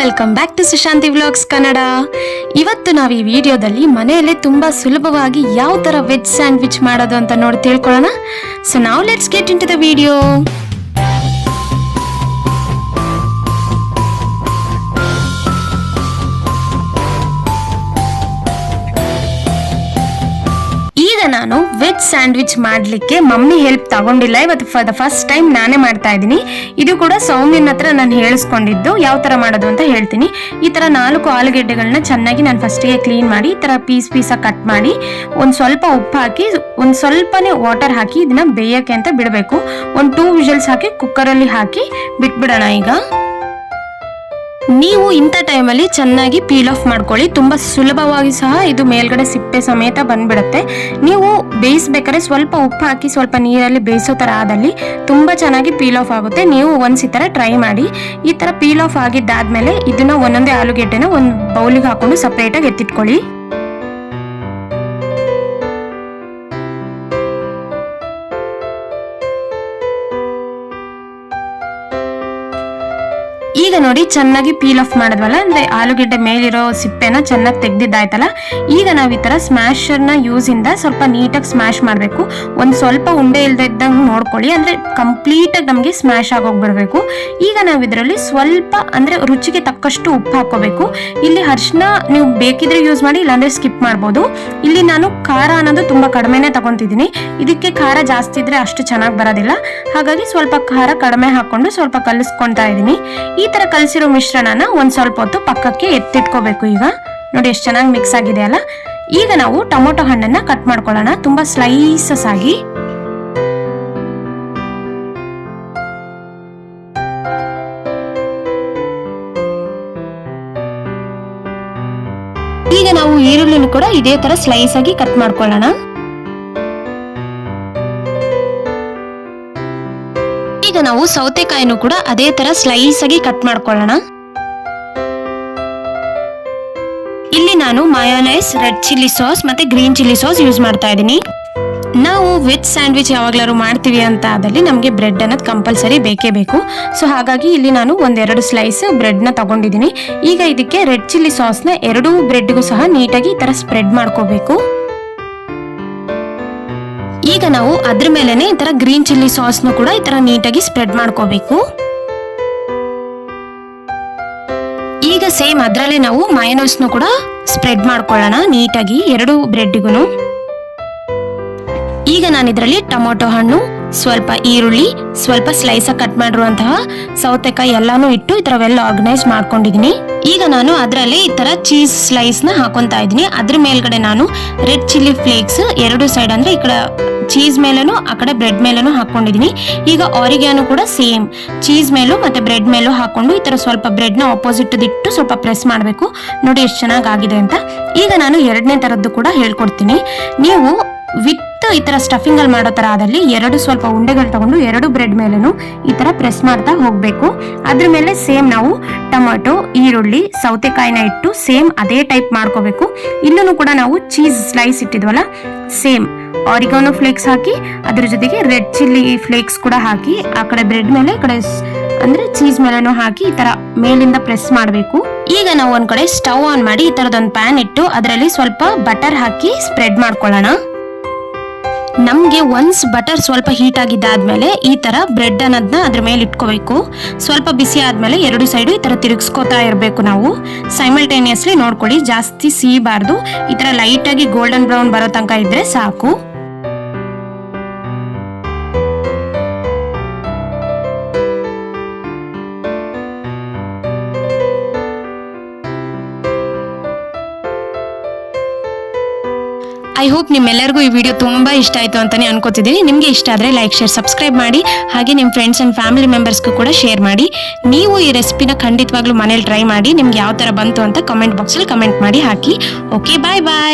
Welcome back to Sushanti vlogs Kannada. ಇವತ್ತು ನಾವು ಈ ವಿಡಿಯೋದಲ್ಲಿ ಮನೆಯಲ್ಲೇ ತುಂಬಾ ಸುಲಭವಾಗಿ ಯಾವ ತರ ವೆಜ್ ಸ್ಯಾಂಡ್ವಿಚ್ ಮಾಡೋದು ಅಂತ ನೋಡಿ ತಿಳ್ಕೊಳ್ಳೋಣ. So now let's get into the video. ನಾನು ವೆಜ್ ಸ್ಯಾಂಡ್ವಿಚ್ ಮಾಡ್ಲಿಕ್ಕೆ ಮಮ್ಮಿ ಹೆಲ್ಪ್ ತಗೊಂಡಿಲ್ಲ. ಇವತ್ತು ಫಾರ್ ದ ಫಸ್ಟ್ ಟೈಮ್ ನಾನೇ ಮಾಡ್ತಾ ಇದ್ದೀನಿ. ಇದು ಕೂಡ ಸೌಮ್ಯನ ಹತ್ರ ನಾನು ಹೇಳಿಸ್ಕೊಂಡಿದ್ದು ಯಾವ ತರ ಮಾಡೋದು ಅಂತ ಹೇಳ್ತೀನಿ. ಈ ತರ 4 ಆಲೂಗೆಡ್ಡೆಗಳನ್ನ ಚೆನ್ನಾಗಿ ನಾನು ಫಸ್ಟಿಗೆ ಕ್ಲೀನ್ ಮಾಡಿ ಈ ತರ ಪೀಸಾಗಿ ಕಟ್ ಮಾಡಿ ಒಂದ್ ಸ್ವಲ್ಪ ಉಪ್ಪು ಹಾಕಿ ಒಂದ್ ಸ್ವಲ್ಪನೇ ವಾಟರ್ ಹಾಕಿ ಇದನ್ನ ಬೇಯಕ್ಕೆ ಅಂತ ಬಿಡಬೇಕು. 2 ವಿಷಲ್ಸ್ ಹಾಕಿ ಕುಕ್ಕರಲ್ಲಿ ಹಾಕಿ ಬಿಟ್ಬಿಡೋಣ. ಈಗ ನೀವು ಇಂಥ ಟೈಮಲ್ಲಿ ಚೆನ್ನಾಗಿ ಪೀಲ್ ಆಫ್ ಮಾಡ್ಕೊಳ್ಳಿ. ತುಂಬಾ ಸುಲಭವಾಗಿ ಸಹ ಇದು ಮೇಲ್ಗಡೆ ಸಿಪ್ಪೆ ಸಮೇತ ಬಂದ್ಬಿಡುತ್ತೆ. ನೀವು ಬೇಯಿಸ್ಬೇಕಾದ್ರೆ ಸ್ವಲ್ಪ ಉಪ್ಪು ಹಾಕಿ ಸ್ವಲ್ಪ ನೀರಲ್ಲಿ ಬೇಯಿಸೋ ತರ ಆದಲ್ಲಿ ತುಂಬಾ ಚೆನ್ನಾಗಿ ಪೀಲ್ ಆಫ್ ಆಗುತ್ತೆ. ನೀವು ಒಂದ್ಸಿ ತರ ಟ್ರೈ ಮಾಡಿ. ಈ ತರ ಪೀಲ್ ಆಫ್ ಆಗಿದ್ದಾದ್ಮೇಲೆ ಇದನ್ನ ಒಂದೊಂದೇ ಆಲೂಗೆಡ್ಡೆನ ಒಂದು ಬೌಲಿಗೆ ಹಾಕೊಂಡು ಸಪರೇಟ್ ಆಗಿ ಎತ್ತಿಟ್ಕೊಳ್ಳಿ. ಈಗ ನೋಡಿ ಚೆನ್ನಾಗಿ ಪೀಲ್ ಆಫ್ ಮಾಡಿದ್ವಲ್ಲ, ಅಂದ್ರೆ ಆಲೂಗೆಡ್ಡೆ ಮೇಲಿರೋ ಸಿಪ್ಪೆನ ಚೆನ್ನಾಗಿ ತೆಗ್ದಿದ್ದಾಯ್ತಲ್ಲ. ಈಗ ನಾವು ಈ ತರ ಸ್ಮ್ಯಾಶರ್ನ ಯೂಸ್ ಇಂದ ಸ್ವಲ್ಪ ನೀಟಾಗಿ ಸ್ಮ್ಯಾಶ್ ಮಾಡಬೇಕು. ಒಂದ್ ಸ್ವಲ್ಪ ಉಂಡೆ ಇಲ್ದಿದ್ದಂಗೆ ನೋಡ್ಕೊಳ್ಳಿ, ಅಂದ್ರೆ ಕಂಪ್ಲೀಟ್ ಆಗಿ ನಮ್ಗೆ ಸ್ಮ್ಯಾಶ್ ಆಗೋಗ್ಬಿಡ್ಬೇಕು. ಈಗ ನಾವು ಇದರಲ್ಲಿ ಸ್ವಲ್ಪ ಅಂದ್ರೆ ರುಚಿಗೆ ತಕ್ಕಷ್ಟು ಉಪ್ಪು ಹಾಕೋಬೇಕು. ಇಲ್ಲಿ ಅರಿಶಿನ ನೀವು ಬೇಕಿದ್ರೆ ಯೂಸ್ ಮಾಡಿ, ಇಲ್ಲಾಂದ್ರೆ ಸ್ಕಿಪ್ ಮಾಡ್ಬೋದು. ಇಲ್ಲಿ ನಾನು ಖಾರ ಅನ್ನೋದು ತುಂಬಾ ಕಡಿಮೆನೆ ತಗೊಂತಿದ್ದೀನಿ. ಇದಕ್ಕೆ ಖಾರ ಜಾಸ್ತಿ ಇದ್ರೆ ಅಷ್ಟು ಚೆನ್ನಾಗಿ ಬರೋದಿಲ್ಲ. ಹಾಗಾಗಿ ಸ್ವಲ್ಪ ಖಾರ ಕಡಿಮೆ ಹಾಕೊಂಡು ಸ್ವಲ್ಪ ಕಲಿಸ್ಕೊಂತಾ ಇದ್ದೀನಿ. ಈ ತರ ಕಲಸಿರೋ ಮಿಶ್ರಣನ ಒಂದ್ ಸ್ವಲ್ಪ ಹೊತ್ತು ಪಕ್ಕಕ್ಕೆ ಎತ್ತಿಟ್ಕೋಬೇಕು. ಈಗ ನೋಡಿ ಎಷ್ಟು ಚೆನ್ನಾಗಿ ಮಿಕ್ಸ್ ಆಗಿದೆ ಅಲ್ಲ. ಈಗ ನಾವು ಟೊಮೊಟೊ ಹಣ್ಣನ್ನ ಕಟ್ ಮಾಡ್ಕೊಳ್ಳೋಣ ತುಂಬಾ ಸ್ಲೈಸಸ್ ಆಗಿ. ಈಗ ನಾವು ಈರುಳ್ಳಿನೂ ಕೂಡ ಇದೇ ತರ ಸ್ಲೈಸ್ ಆಗಿ ಕಟ್ ಮಾಡ್ಕೊಳ್ಳೋಣ. ಈಗ ನಾವು ಸೌತೆಕಾಯಿನೂ ಕೂಡ ಅದೇ ತರ ಸ್ಲೈಸ್ ಆಗಿ ಕಟ್ ಮಾಡ್ಕೊಳ್ಳೋಣ. ಇಲ್ಲಿ ನಾನು ಮಯೋನೈಸ್, ರೆಡ್ ಚಿಲ್ಲಿ ಸಾಸ್ ಮತ್ತೆ ಗ್ರೀನ್ ಚಿಲ್ಲಿ ಸಾಸ್ ಯೂಸ್ ಮಾಡ್ತಾ ಇದ್ದೀನಿ. ನಾವು ವೆಜ್ ಸ್ಯಾಂಡ್ವಿಚ್ ಯಾವಾಗ್ಲಾರು ಮಾಡ್ತೀವಿ ಅಂತ ಆದಲ್ಲಿ ನಮಗೆ ಬ್ರೆಡ್ ಅನ್ನೋದು ಕಂಪಲ್ಸರಿ ಬೇಕೇ ಬೇಕು. ಸೊ ಹಾಗಾಗಿ ಇಲ್ಲಿ ನಾನು 1-2 ಸ್ಲೈಸ್ ಬ್ರೆಡ್ ನ ತಗೊಂಡಿದ್ದೀನಿ. ಈಗ ಇದಕ್ಕೆ ರೆಡ್ ಚಿಲ್ಲಿ ಸಾಸ್ ನ 2 ಬ್ರೆಡ್ಗೂ ಸಹ ನೀಟಾಗಿ ಈ ತರ ಸ್ಪ್ರೆಡ್ ಮಾಡ್ಕೋಬೇಕು. ಈಗ ನಾವು ಅದ್ರ ಮೇಲೆನೆ ಈ ತರ ಗ್ರೀನ್ ಚಿಲ್ಲಿ ಸಾಸ್ ನು ಕೂಡ ಈ ತರ ನೀಟಾಗಿ ಸ್ಪ್ರೆಡ್ ಮಾಡ್ಕೋಬೇಕು. ಈಗ ಸೇಮ್ ಅದ್ರಲ್ಲೇ ನಾವು ಮಯೋನೈಸ್ ನು ಕೂಡ ಸ್ಪ್ರೆಡ್ ಮಾಡ್ಕೊಳ್ಳೋಣ ನೀಟಾಗಿ 2 ಬ್ರೆಡ್ಗೂ. ಈಗ ನಾನು ಇದರಲ್ಲಿ ಟೊಮೊಟೊ ಹಣ್ಣು, ಸ್ವಲ್ಪ ಈರುಳ್ಳಿ, ಸ್ವಲ್ಪ ಸ್ಲೈಸ್ ಕಟ್ ಮಾಡಿರುವಂತಹ ಸೌತೆಕಾಯಿ ಎಲ್ಲಾನು ಇಟ್ಟು ಈ ತರ ವೆಲ್ ಆರ್ಗನೈಸ್ ಮಾಡ್ಕೊಂಡಿದೀನಿ. ಈಗ ನಾನು ಅದರಲ್ಲಿ ಈ ತರ ಚೀಸ್ ಸ್ಲೈಸ್ ನ ಹಾಕೊಂತಾ ಇದ್ದೀನಿ. ಅದ್ರ ಮೇಲ್ಗಡೆ ನಾನು ರೆಡ್ ಚಿಲ್ಲಿ ಫ್ಲೇಕ್ಸ್ 2 ಸೈಡ್ ಅಂದ್ರೆ ಈ ಕಡೆ ಚೀಸ್ ಮೇಲೂ ಆ ಕಡೆ ಬ್ರೆಡ್ ಮೇಲೂ ಹಾಕೊಂಡಿದೀನಿ. ಈಗ ಆರಿಗ್ಯಾನೋ ಕೂಡ ಸೇಮ್ ಚೀಸ್ ಮೇಲೂ ಮತ್ತೆ ಬ್ರೆಡ್ ಮೇಲೂ ಹಾಕೊಂಡು ಈ ತರ ಸ್ವಲ್ಪ ಬ್ರೆಡ್ ನ ಆಪೋಸಿಟ್ ಇಟ್ಟು ಸ್ವಲ್ಪ ಪ್ರೆಸ್ ಮಾಡಬೇಕು. ನೋಡಿ ಎಷ್ಟು ಚೆನ್ನಾಗಿ ಆಗಿದೆ ಅಂತ. ಈಗ ನಾನು 2ನೇ ತರದ್ದು ಕೂಡ ಹೇಳ್ಕೊಡ್ತೀನಿ. ನೀವು ವಿತ್ ಈ ತರ ಸ್ಟಫಿಂಗ್ ಅಲ್ಲಿ ಮಾಡೋ ತರ ಆದಲ್ಲಿ 2 ಸ್ವಲ್ಪ ಉಂಡೆಗಳು ತಗೊಂಡು 2 ಬ್ರೆಡ್ ಮೇಲೂ ಈ ತರ ಪ್ರೆಸ್ ಮಾಡ್ತಾ ಹೋಗ್ಬೇಕು. ಅದ್ರ ಮೇಲೆ ಸೇಮ್ ನಾವು ಟೊಮೆಟೊ, ಈರುಳ್ಳಿ, ಸೌತೆಕಾಯಿನ ಇಟ್ಟು ಸೇಮ್ ಅದೇ ಟೈಪ್ ಮಾಡ್ಕೋಬೇಕು. ಇಲ್ಲೂ ಕೂಡ ನಾವು ಚೀಸ್ ಸ್ಲೈಸ್ ಇಟ್ಟಿದ್ವಲ್ಲ, ಸೇಮ್ ಆರಿಗಾನೋ ಫ್ಲೇಕ್ಸ್ ಹಾಕಿ ಅದ್ರ ಜೊತೆಗೆ ರೆಡ್ ಚಿಲ್ಲಿ ಫ್ಲೇಕ್ಸ್ ಕೂಡ ಹಾಕಿ ಆ ಕಡೆ ಬ್ರೆಡ್ ಮೇಲೆ ಈ ಕಡೆ ಅಂದ್ರೆ ಚೀಸ್ ಮೇಲೆನೂ ಹಾಕಿ ಈ ತರ ಮೇಲಿಂದ ಪ್ರೆಸ್ ಮಾಡಬೇಕು. ಈಗ ನಾವು ಒಂದ್ ಕಡೆ ಸ್ಟವ್ ಆನ್ ಮಾಡಿ ಈ ತರದೊಂದು ಪ್ಯಾನ್ ಇಟ್ಟು ಅದರಲ್ಲಿ ಸ್ವಲ್ಪ ಬಟರ್ ಹಾಕಿ ಸ್ಪ್ರೆಡ್ ಮಾಡ್ಕೊಳ್ಳೋಣ. ನಮ್ಗೆ ಒನ್ಸ್ ಬಟರ್ ಸ್ವಲ್ಪ ಹೀಟ್ ಆಗಿದ್ದಾದ್ಮೇಲೆ ಈ ತರ ಬ್ರೆಡ್ ಅನ್ನೋದನ್ನ ಅದ್ರ ಮೇಲೆ ಇಟ್ಕೋಬೇಕು. ಸ್ವಲ್ಪ ಬಿಸಿ ಆದ್ಮೇಲೆ 2 ಸೈಡು ಈ ತರ ತಿರುಗಿಸ್ಕೋತಾ ಇರಬೇಕು. ನಾವು ಸೈಮಲ್ಟೇನಿಯಸ್ಲಿ ನೋಡ್ಕೊಳ್ಳಿ, ಜಾಸ್ತಿ ಸಿಹಿಬಾರ್ದು. ಈ ತರ ಲೈಟ್ ಆಗಿ ಗೋಲ್ಡನ್ ಬ್ರೌನ್ ಬರೋ ತನಕ ಇದ್ರೆ ಸಾಕು. ಐ ಹೋಪ್ ನಿಮ್ಮೆಲ್ಲರಿಗೂ ಈ ವಿಡಿಯೋ ತುಂಬಾ ಇಷ್ಟ ಆಯ್ತು ಅಂತಾನೆ ಅನ್ಕೋತಿದ್ದೀನಿ. ನಿಮ್ಗೆ ಇಷ್ಟ ಆದ್ರೆ ಲೈಕ್, ಶೇರ್, ಸಬ್ಸ್ಕ್ರೈಬ್ ಮಾಡಿ. ಹಾಗೆ ನಿಮ್ಮ ಫ್ರೆಂಡ್ಸ್ ಅಂಡ್ ಫ್ಯಾಮಿಲಿ ಮೆಂಬರ್ಸ್ಗೂ ಕೂಡ ಶೇರ್ ಮಾಡಿ. ನೀವು ಈ ರೆಸಿಪಿನ ಖಂಡಿತವಾಗ್ಲೂ ಮನೇಲಿ ಟ್ರೈ ಮಾಡಿ. ನಿಮ್ಗೆ ಯಾವ ತರ ಬಂತು ಅಂತ ಕಮೆಂಟ್ ಬಾಕ್ಸ್ ಅಲ್ಲಿ ಕಮೆಂಟ್ ಮಾಡಿ ಹಾಕಿ. ಓಕೆ, ಬಾಯ್ ಬಾಯ್.